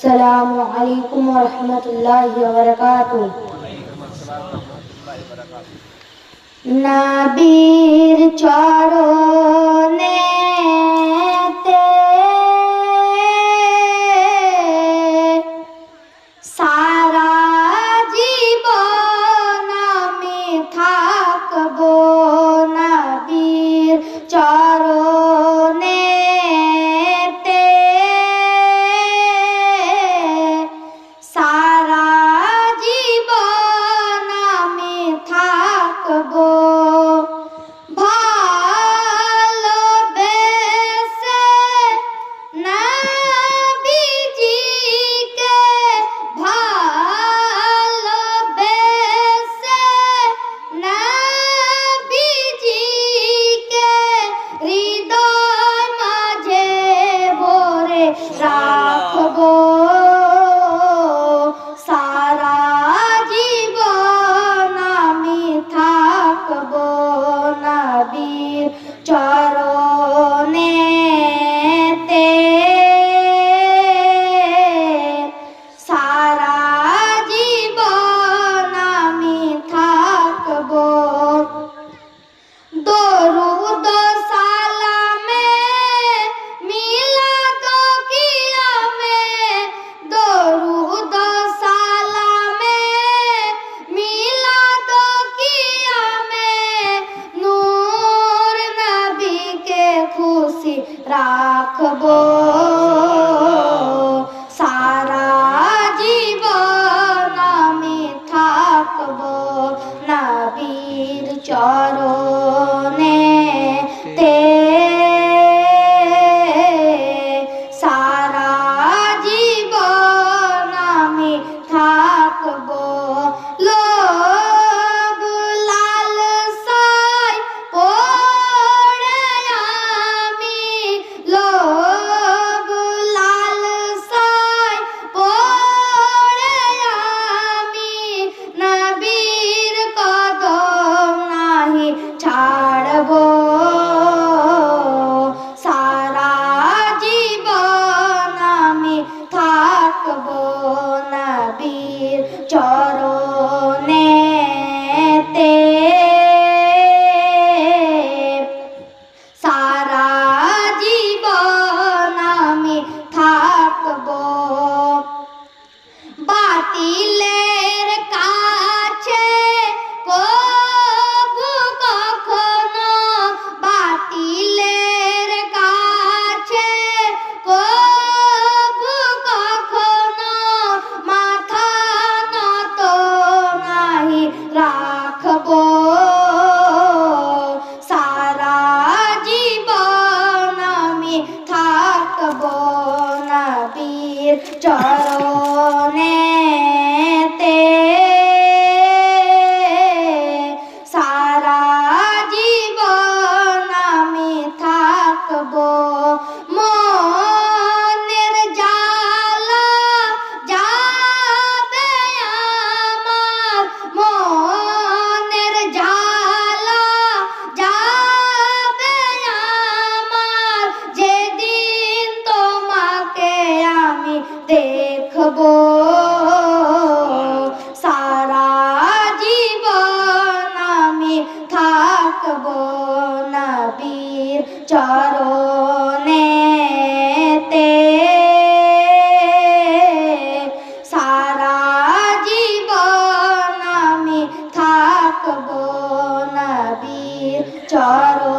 আসসালামু আলাইকুম ওয়া রাহমাতুল্লাহি ওয়া বারাকাতুহু। নবীর চরণেতে সারা জীবন আমি থাকবো, নবীর চরণেতে সারা জীবন আমি থাকবো। ভালোবেসে নবীজিকে, ভালোবেসে নবীজিকে হৃদয় মাঝে ভরে রাখবো। সারা জীবন আমি থাকবো, নবীর চরণেতে সারা জীবন আমি থাকবো। দরুদ সালামে মিলাদ কিয়ামে, দরুদ সালামে মিলাদ কিয়ামে নূর নবীকে খুশি রাখবো। সারা জীবন আমি থাকবো, নবীর চরণেতে সারা জীবন আমি থাকবো। লোভ লালসায় পড়ে আমি, লোভ লালসায় পড়ে আমি নবীর কদম নাহি ছাড়বো। সারা জীবন আমি থাকবো, নবীর চরণেতে সারা জীবন আমি থাকবো। বাতিলের কাছে কবু কখনো, বাতিলের কাছে কবু কখনো মাথা নত নাহি রাখবো। সারা জীবন আমি থাকবো, নবীর চরণেতে সারা জীবন আমি থাকবো। মনের জালা যাবে আমার, মনের জালা যাবে আমার যেদিন তোমাকে আমি দেখবো। সারা জীবন আমি থাকবো, নবীর চরণেতে সারা জীবন আমি থাকবো, নবীর চরণেতে।